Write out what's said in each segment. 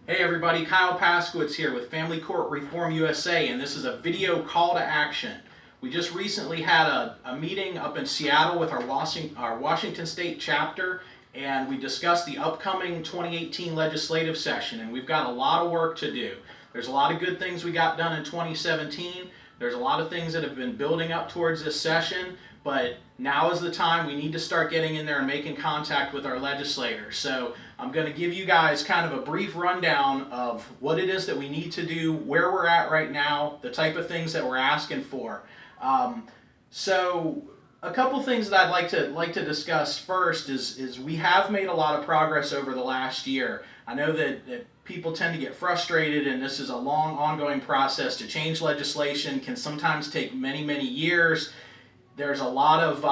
Hey everybody, Kyle Paskowitz here with Family Court Reform USA, and this is a video call to action. We just recently had a meeting up in Seattle with our Washington State chapter, and we discussed the upcoming 2018 legislative session, and we've got a lot of work to do. There's a lot of good things we got done in 2017. There's a lot of things that have been building up towards this session, but now is the time we need to start getting in there and making contact with our legislators. So I'm going to give you guys kind of a brief rundown of what it is that we need to do, where we're at right now, the type of things that we're asking for. So a couple things that I'd like to discuss first is we have made a lot of progress over the last year. I know that people tend to get frustrated, and this is a long ongoing process. To change legislation can sometimes take many years. There's a lot of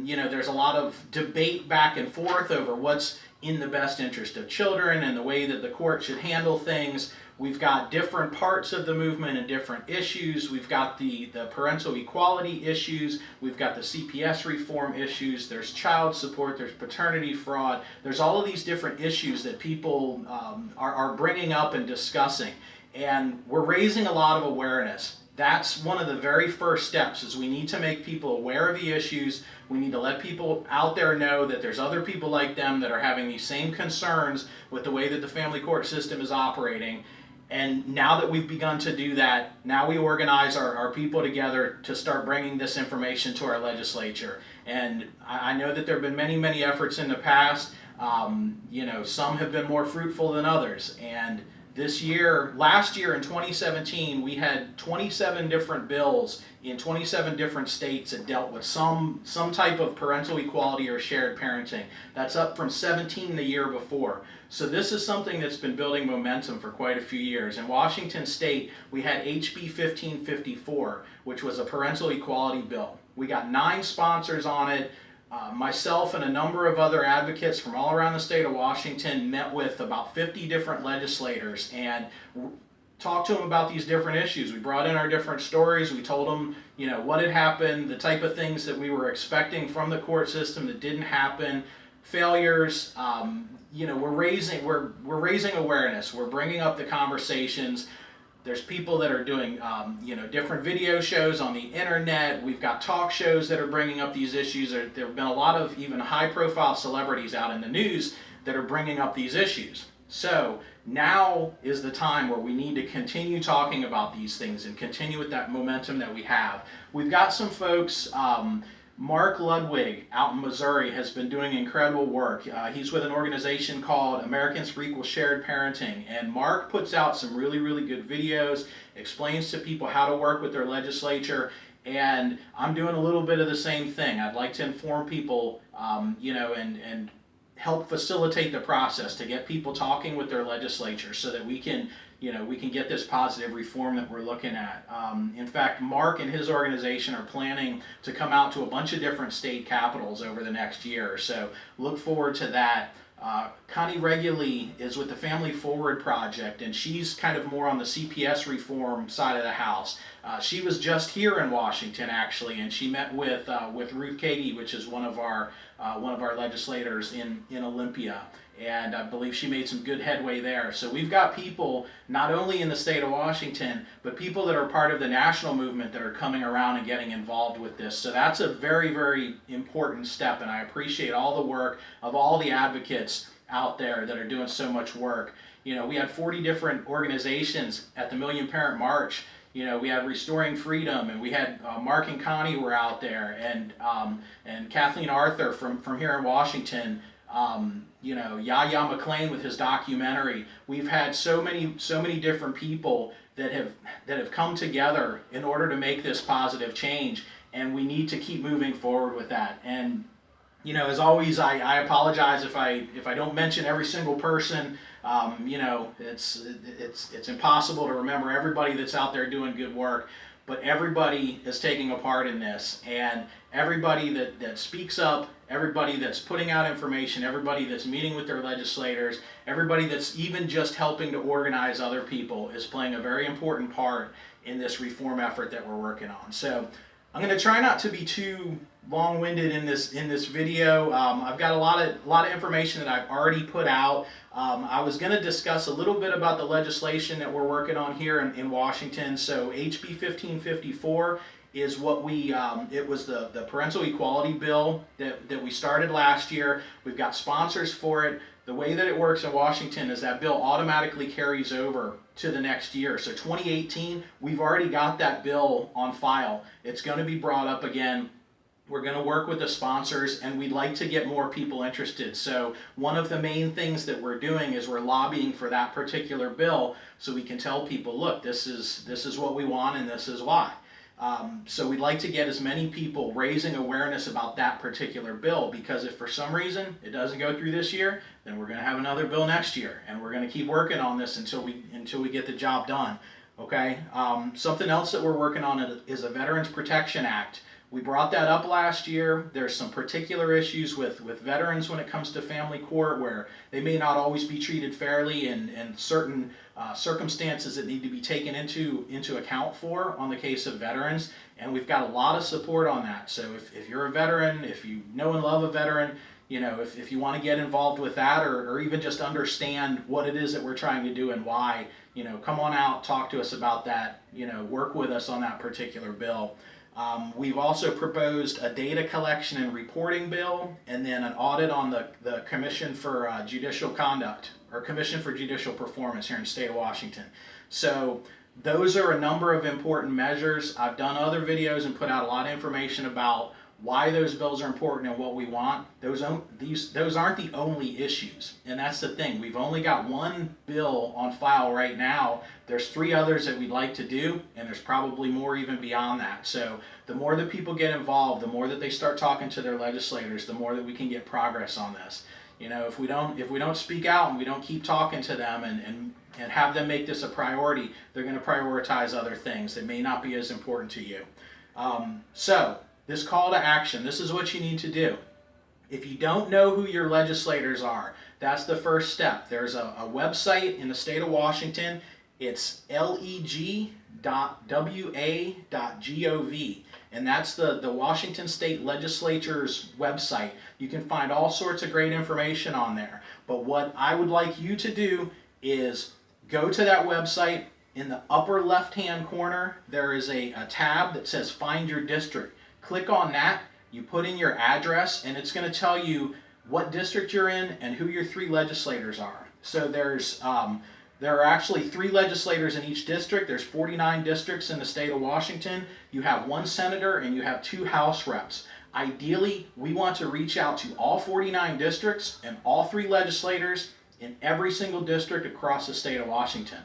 there's a lot of debate back and forth over what's in the best interest of children and the way that the court should handle things. We've got different parts of the movement and different issues. We've got the parental equality issues. We've got the CPS reform issues. There's child support. There's paternity fraud. There's all of these different issues that people are bringing up and discussing. And we're raising a lot of awareness. That's one of the very first steps, is we need to make people aware of the issues. We need to let people out there know that there's other people like them that are having these same concerns with the way that the family court system is operating. And now that we've begun to do that, now we organize our people together to start bringing this information to our legislature. And I know that there have been many efforts in the past. Some have been more fruitful than others. And last year in 2017, we had 27 different bills in 27 different states that dealt with some type of parental equality or shared parenting. That's up from 17 the year before. So this is something that's been building momentum for quite a few years. In Washington State, we had HB 1554, which was a parental equality bill. We got 9 sponsors on it. Myself and a number of other advocates from all around the state of Washington met with about 50 different legislators and talked to them about these different issues. We brought in our different stories. We told them, what had happened, the type of things that we were expecting from the court system that didn't happen, failures. We're raising awareness. We're bringing up the conversations. There's people that are doing, different video shows on the internet. We've got talk shows that are bringing up these issues. There have been a lot of even high-profile celebrities out in the news that are bringing up these issues. So now is the time where we need to continue talking about these things and continue with that momentum that we have. We've got some folks. Mark Ludwig out in Missouri has been doing incredible work. He's with an organization called Americans for Equal Shared Parenting, and Mark puts out some really good videos, explains to people how to work with their legislature, and I'm doing a little bit of the same thing. I'd like to inform people, and help facilitate the process to get people talking with their legislature so that we can get this positive reform that we're looking at. In fact, Mark and his organization are planning to come out to a bunch of different state capitals over the next year, so look forward to that. Connie Regularly is with the Family Forward Project, and she's kind of more on the CPS reform side of the house. She was just here in Washington, actually, and she met with Ruth Kagi, which is one of our legislators in Olympia, and I believe she made some good headway there. So we've got people not only in the state of Washington, but people that are part of the national movement that are coming around and getting involved with this. So that's a very important step, and I appreciate all the work of all the advocates out there that are doing so much work. We had 40 different organizations at the Million Parent March. We had Restoring Freedom, and we had Mark and Connie were out there, and Kathleen Arthur from here in Washington. Yahya McClain with his documentary. We've had so many different people that have come together in order to make this positive change, and we need to keep moving forward with that. And as always, I apologize if I don't mention every single person. It's impossible to remember everybody that's out there doing good work, but everybody is taking a part in this, and everybody that speaks up, everybody that's putting out information, everybody that's meeting with their legislators, everybody that's even just helping to organize other people is playing a very important part in this reform effort that we're working on. So I'm going to try not to be too long-winded in this video. I've got a lot of information that I've already put out. I was going to discuss a little bit about the legislation that we're working on here in Washington. So HB 1554 is what it was the parental equality bill that we started last year. We've got sponsors for it. The way that it works in Washington is that bill automatically carries over to the next year. So 2018, we've already got that bill on file. It's going to be brought up again. We're going to work with the sponsors, and we'd like to get more people interested. So one of the main things that we're doing is we're lobbying for that particular bill so we can tell people, look, this is what we want and this is why. So we'd like to get as many people raising awareness about that particular bill, because if for some reason it doesn't go through this year, then we're going to have another bill next year, and we're going to keep working on this until we get the job done. Okay. Something else that we're working on is a Veterans Protection Act. We brought that up last year. There's some particular issues with veterans when it comes to family court, where they may not always be treated fairly, and certain circumstances that need to be taken into account for on the case of veterans. And we've got a lot of support on that. So if you're a veteran, if you know and love a veteran, if you want to get involved with that, or even just understand what it is that we're trying to do and why, come on out, talk to us about that, work with us on that particular bill. We've also proposed a data collection and reporting bill, and then an audit on the Commission for Judicial Conduct, or Commission for Judicial Performance here in the state of Washington. So those are a number of important measures. I've done other videos and put out a lot of information about why those bills are important and what we want. Those aren't the only issues, and that's the thing. We've only got one bill on file right now. There's 3 others that we'd like to do, and there's probably more even beyond that. So the more that people get involved, the more that they start talking to their legislators, the more that we can get progress on this. If we don't speak out and we don't keep talking to them and have them make this a priority, they're going to prioritize other things that may not be as important to you. So this call to action, this is what you need to do. If you don't know who your legislators are, that's the first step. There's a website in the state of Washington. It's leg.wa.gov, and that's the Washington State Legislature's website. You can find all sorts of great information on there. But what I would like you to do is go to that website. In the upper left-hand corner, there is a tab that says Find Your District. Click on that, you put in your address, and it's going to tell you what district you're in and who your 3 legislators are. So there are actually 3 legislators in each district. There's 49 districts in the state of Washington. You have 1 senator and you have 2 House reps. Ideally, we want to reach out to all 49 districts and all 3 legislators in every single district across the state of Washington.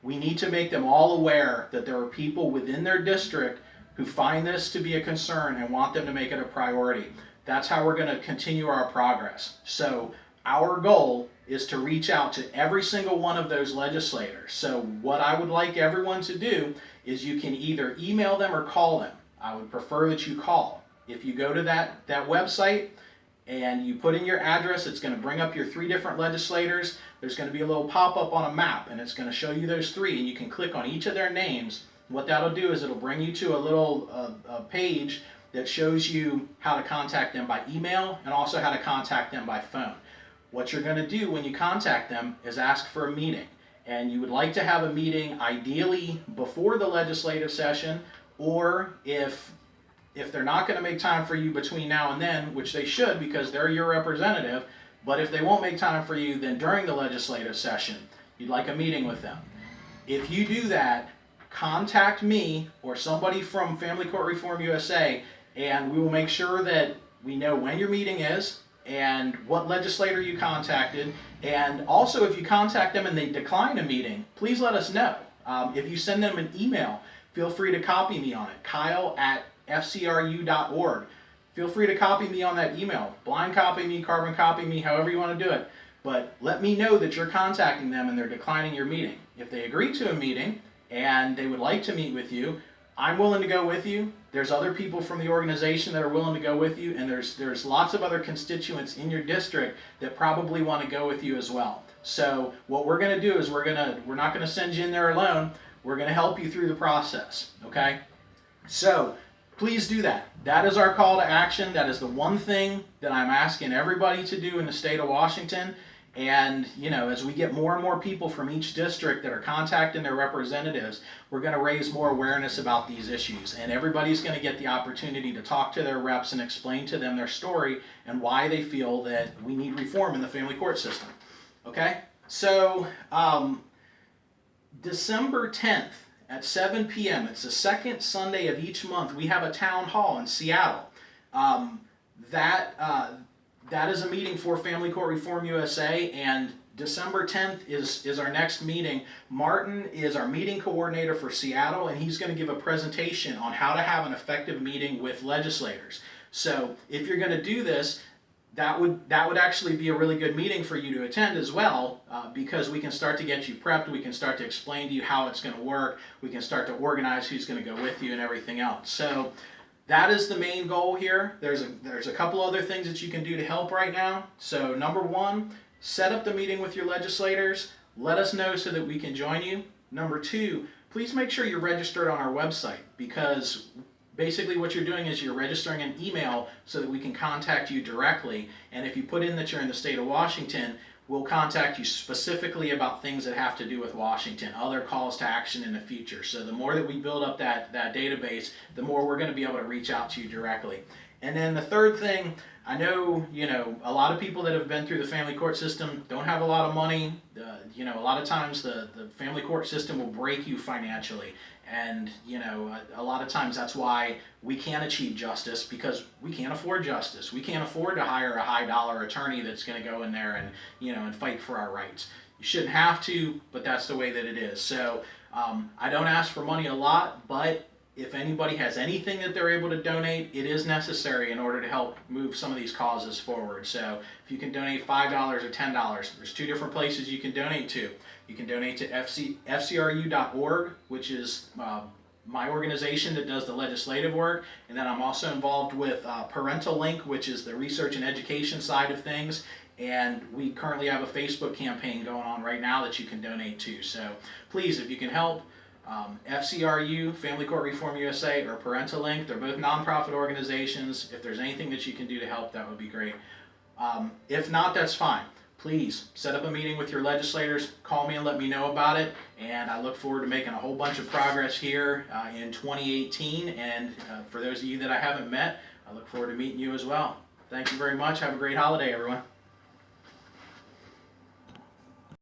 We need to make them all aware that there are people within their district who find this to be a concern and want them to make it a priority. That's how we're going to continue our progress. So our goal is to reach out to every single one of those legislators. So what I would like everyone to do is you can either email them or call them. I would prefer that you call. If you go to that website and you put in your address, it's going to bring up your 3 different legislators. There's going to be a little pop-up on a map, and it's going to show you those 3, and you can click on each of their names. What that'll do is it'll bring you to a little page that shows you how to contact them by email and also how to contact them by phone. What you're going to do when you contact them is ask for a meeting. And you would like to have a meeting ideally before the legislative session, or if they're not going to make time for you between now and then, which they should because they're your representative, but if they won't make time for you, then during the legislative session, you'd like a meeting with them. If you do that, contact me or somebody from Family Court Reform USA, and we will make sure that we know when your meeting is and what legislator you contacted. And also, if you contact them and they decline a meeting, please let us know. If you send them an email, feel free to copy me on it, kyle@fcru.org. Feel free to copy me on that email. Blind copy me, carbon copy me, however you want to do it. But let me know that you're contacting them and they're declining your meeting. If they agree to a meeting and they would like to meet with you, I'm willing to go with you. There's other people from the organization that are willing to go with you, and there's lots of other constituents in your district that probably want to go with you as well. So what we're going to do is we're not going to send you in there alone. We're going to help you through the process, okay? So please do that. That is our call to action. That is the one thing that I'm asking everybody to do in the state of Washington. And, you know, as we get more and more people from each district that are contacting their representatives, we're going to raise more awareness about these issues. And everybody's going to get the opportunity to talk to their reps and explain to them their story and why they feel that we need reform in the family court system. Okay? So, December 10th at 7 p.m., it's the second Sunday of each month, we have a town hall in Seattle. That is a meeting for Family Court Reform USA, and December 10th is our next meeting. Martin is our meeting coordinator for Seattle, and he's going to give a presentation on how to have an effective meeting with legislators. So if you're going to do this, that would actually be a really good meeting for you to attend as well, because we can start to get you prepped, we can start to explain to you how it's going to work, we can start to organize who's going to go with you and everything else. So that is the main goal here. There's a couple other things that you can do to help right now. So number one, set up the meeting with your legislators. Let us know so that we can join you. Number two, please make sure you're registered on our website, because basically what you're doing is you're registering an email so that we can contact you directly. And if you put in that you're in the state of Washington, we'll contact you specifically about things that have to do with Washington, other calls to action in the future. So the more that we build up that database, the more we're going to be able to reach out to you directly. And then the third thing, I know, a lot of people that have been through the family court system don't have a lot of money. A lot of times the family court system will break you financially. And, a lot of times that's why we can't achieve justice, because we can't afford justice. We can't afford to hire a high dollar attorney that's going to go in there and, and fight for our rights. You shouldn't have to, but that's the way that it is. So I don't ask for money a lot, but if anybody has anything that they're able to donate, it is necessary in order to help move some of these causes forward. So if you can donate $5 or $10, there's two different places you can donate to. You can donate to FCRU.org, which is my organization that does the legislative work. And then I'm also involved with Parental Link, which is the research and education side of things. And we currently have a Facebook campaign going on right now that you can donate to. So please, if you can help, FCRU, Family Court Reform USA, or Parental Link, they're both nonprofit organizations. If there's anything that you can do to help, that would be great. If not, that's fine. Please set up a meeting with your legislators, call me and let me know about it, and I look forward to making a whole bunch of progress here in 2018, and for those of you that I haven't met, I look forward to meeting you as well. Thank you very much. Have a great holiday, everyone.